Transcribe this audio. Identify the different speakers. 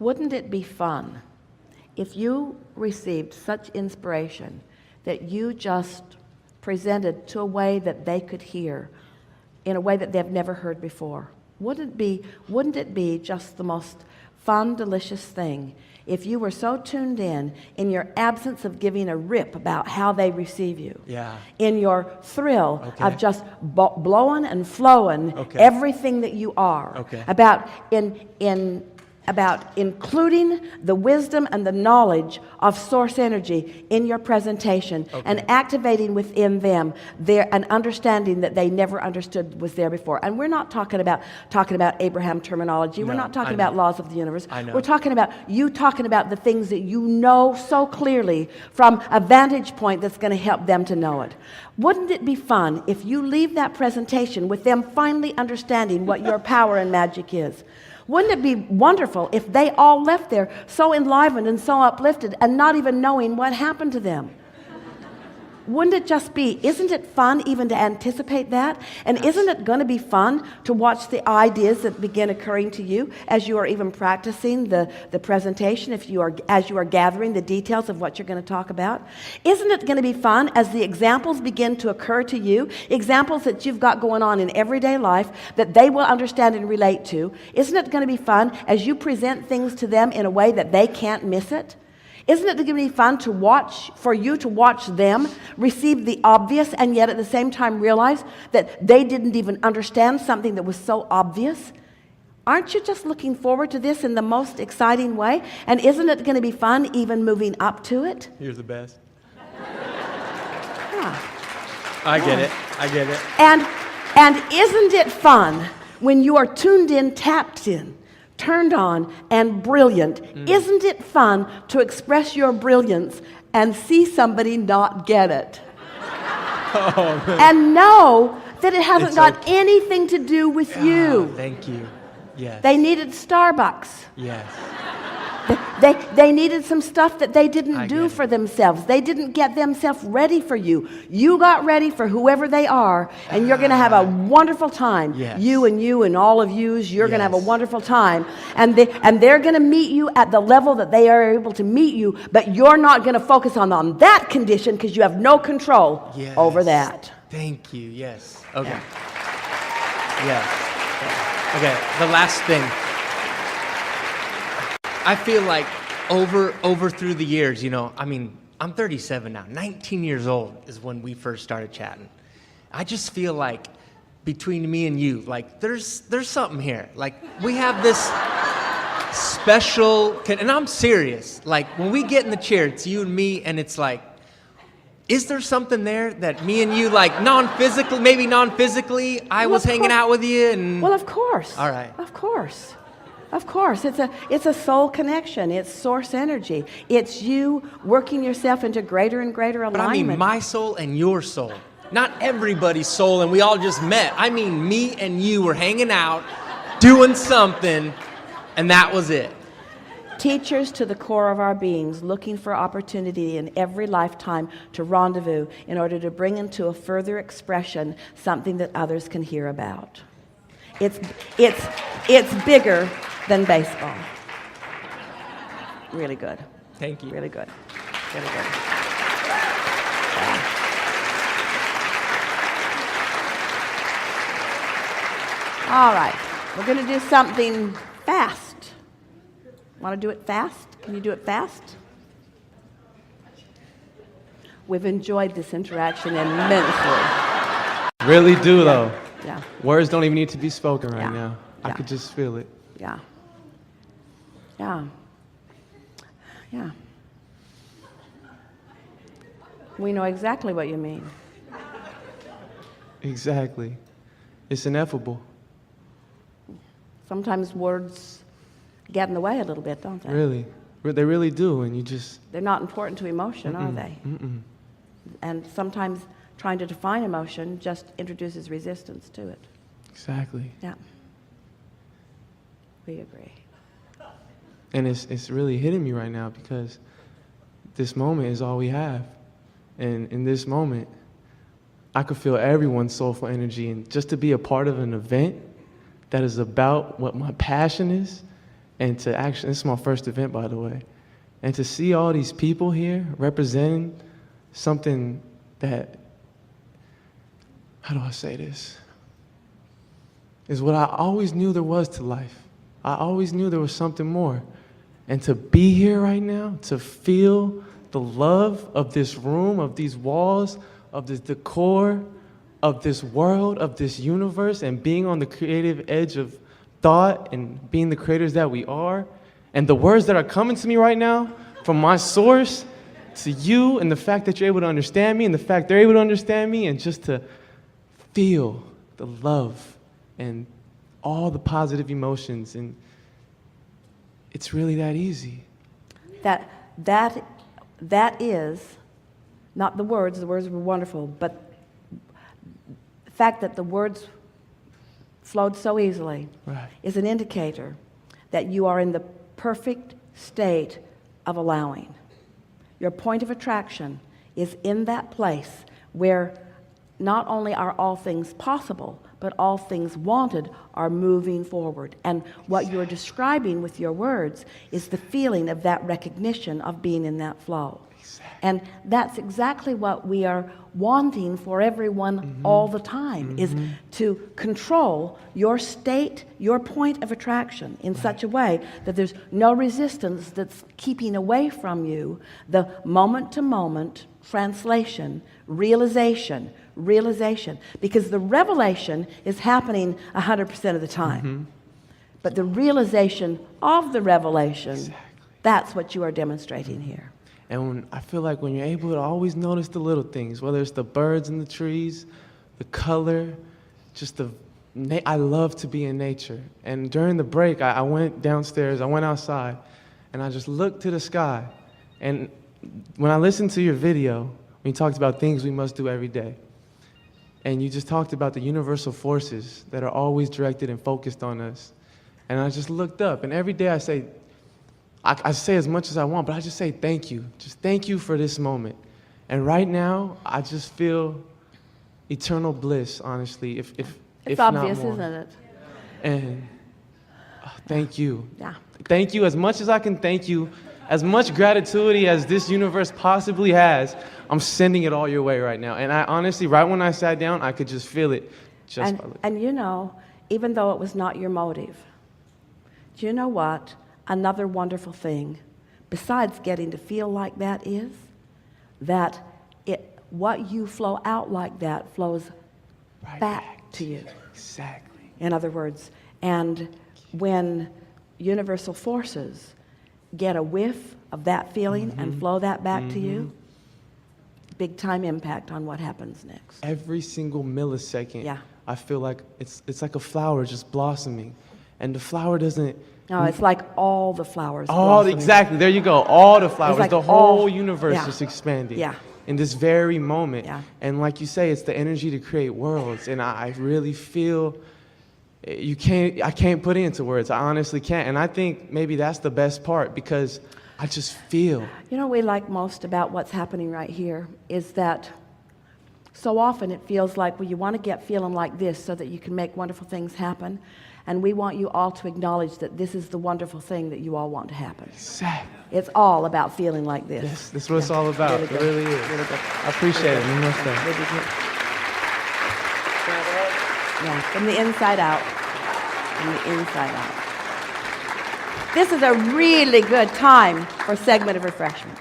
Speaker 1: Wouldn't it be fun if you received such inspiration that you just presented to a way that they could hear, in a way that they've never heard before? Wouldn't it be just the most fun, delicious thing if you were so tuned in your absence of giving a rip about how they receive you, in your thrill of just blowing and flowing everything that you are, about including the wisdom and the knowledge of source energy in your presentation, and activating within them an understanding that they never understood was there before. And we're not talking about Abraham terminology. We're not talking about laws of the universe. We're talking about the things that you know so clearly from a vantage point that's going to help them to know it. Wouldn't it be fun if you leave that presentation with them finally understanding what your power and magic is? Wouldn't it be wonderful if they all left there so enlivened and so uplifted and not even knowing what happened to them? Wouldn't it just be, isn't it fun even to anticipate that? And isn't it going to be fun to watch the ideas that begin occurring to you as you are even practicing the presentation, as you are gathering the details of what you're going to talk about? Isn't it going to be fun as the examples begin to occur to you, examples that you've got going on in everyday life that they will understand and relate to? Isn't it going to be fun as you present things to them in a way that they can't miss it? Isn't it going to be fun for you to watch them receive the obvious and yet at the same time realize that they didn't even understand something that was so obvious? Aren't you just looking forward to this in the most exciting way? And isn't it going to be fun even moving up to it?
Speaker 2: You're the best.
Speaker 1: Yeah.
Speaker 2: I get it.
Speaker 1: And isn't it fun when you are tuned in, tapped in, turned on, and brilliant? Isn't it fun to express your brilliance and see somebody not get it? And know that it hasn't got anything to do with you.
Speaker 2: Thank you. Yes.
Speaker 1: They needed Starbucks.
Speaker 2: Yes.
Speaker 1: They needed some stuff that they didn't do for themselves. They didn't get themselves ready for you. You got ready for whoever they are, and you're going to have a wonderful time.
Speaker 2: Yes.
Speaker 1: You and all of yous, you're going to have a wonderful time. And they're going to meet you at the level that they are able to meet you, but you're not going to focus on that condition because you have no control over that.
Speaker 2: Thank you. Yes. Okay. Yes. Okay. The last thing. I feel like over through the years, I'm 37 now. 19 years old is when we first started chatting. I just feel like between me and you, like there's something here. Like we have this special, and I'm serious. Like when we get in the chair, it's you and me, and it's like, is there something there that me and you, like maybe non-physically, I was hanging out with you? And
Speaker 1: well, of course.
Speaker 2: All right.
Speaker 1: Of course. Of course, it's a soul connection. It's source energy. It's you working yourself into greater and greater alignment.
Speaker 2: But I mean my soul and your soul. Not everybody's soul and we all just met. I mean me and you were hanging out, doing something, and that was it.
Speaker 1: Teachers to the core of our beings, looking for opportunity in every lifetime to rendezvous in order to bring into a further expression something that others can hear about. It's bigger than baseball. Really good.
Speaker 2: Thank you.
Speaker 1: Really good. Really good. All right. We're going to do something fast. Want to do it fast? Can you do it fast? We've enjoyed this interaction immensely.
Speaker 3: Really do, though.
Speaker 1: Yeah.
Speaker 3: Words don't even need to be spoken right now. I could just feel it.
Speaker 1: Yeah. Yeah. Yeah. We know exactly what you mean.
Speaker 3: Exactly. It's ineffable.
Speaker 1: Sometimes words get in the way a little bit, don't they?
Speaker 3: Really. They really do, and you just...
Speaker 1: They're not important to emotion, are they? And sometimes trying to define emotion just introduces resistance to it.
Speaker 3: Exactly.
Speaker 1: Yeah. We agree.
Speaker 3: And it's really hitting me right now because this moment is all we have. And in this moment, I could feel everyone's soulful energy, and just to be a part of an event that is about what my passion is, And to actually, this is my first event, by the way, and to see all these people here representing something that, how do I say this, is what I always knew there was to life. I always knew there was something more. And to be here right now, to feel the love of this room, of these walls, of this decor, of this world, of this universe, and being on the creative edge of thought and being the creators that we are, and the words that are coming to me right now from my source to you, and the fact that you're able to understand me, and the fact they're able to understand me, and just to feel the love and all the positive emotions, and it's really that easy.
Speaker 1: That is not the words were wonderful, but the fact that the words flowed so easily is an indicator that you are in the perfect state of allowing. Your point of attraction is in that place where not only are all things possible, but all things wanted are moving forward. And what you're describing with your words is the feeling of that recognition of being in that flow. And that's exactly what we are wanting for everyone all the time, is to control your state, your point of attraction in such a way that there's no resistance that's keeping away from you the moment-to-moment translation, realization, because the revelation is happening 100% of the time. But the realization of the revelation, that's what you are demonstrating here.
Speaker 3: And I feel like when you're able to always notice the little things, whether it's the birds in the trees, the color, just I love to be in nature. And during the break, I went downstairs, I went outside, and I just looked to the sky. And when I listened to your video, when you talked about things we must do every day, and you just talked about the universal forces that are always directed and focused on us, and I just looked up, and every day I say as much as I want, but I just say thank you. Just thank you for this moment. And right now, I just feel eternal bliss, honestly, if
Speaker 1: It's
Speaker 3: not
Speaker 1: obvious,
Speaker 3: more.
Speaker 1: isn't it?
Speaker 3: And thank you.
Speaker 1: Yeah.
Speaker 3: Thank you as much as I can thank you. As much gratitude as this universe possibly has, I'm sending it all your way right now. And I honestly, right when I sat down, I could just feel it.
Speaker 1: And you know, even though it was not your motive, do you know what? Another wonderful thing, besides getting to feel like that, is that what you flow out like that flows back to you.
Speaker 3: Exactly.
Speaker 1: In other words, and when universal forces get a whiff of that feeling and flow that back to you, big time impact on what happens next.
Speaker 3: Every single millisecond,
Speaker 1: Yeah.
Speaker 3: I feel like it's like a flower just blossoming, and the flower doesn't.
Speaker 1: No, it's like all the flowers.
Speaker 3: Exactly. There you go. All the flowers.
Speaker 1: like
Speaker 3: the whole
Speaker 1: all-
Speaker 3: universe
Speaker 1: yeah.
Speaker 3: is expanding.
Speaker 1: Yeah.
Speaker 3: In this very moment.
Speaker 1: Yeah.
Speaker 3: And like you say, it's the energy to create worlds. And I really feel I can't put it into words. I honestly can't. And I think maybe that's the best part, because I just feel.
Speaker 1: You know what we like most about what's happening right here is that so often it feels like, well, you want to get feeling like this so that you can make wonderful things happen. And we want you all to acknowledge that this is the wonderful thing that you all want to happen.
Speaker 3: Exactly.
Speaker 1: It's all about feeling like this.
Speaker 3: That's what it's all about.
Speaker 1: Really
Speaker 3: It
Speaker 1: good.
Speaker 3: really is.
Speaker 1: Really good.
Speaker 3: I appreciate it. You must
Speaker 1: Really
Speaker 3: have.
Speaker 1: good. Yeah, from the inside out. From the inside out. This is a really good time for a segment of refreshment.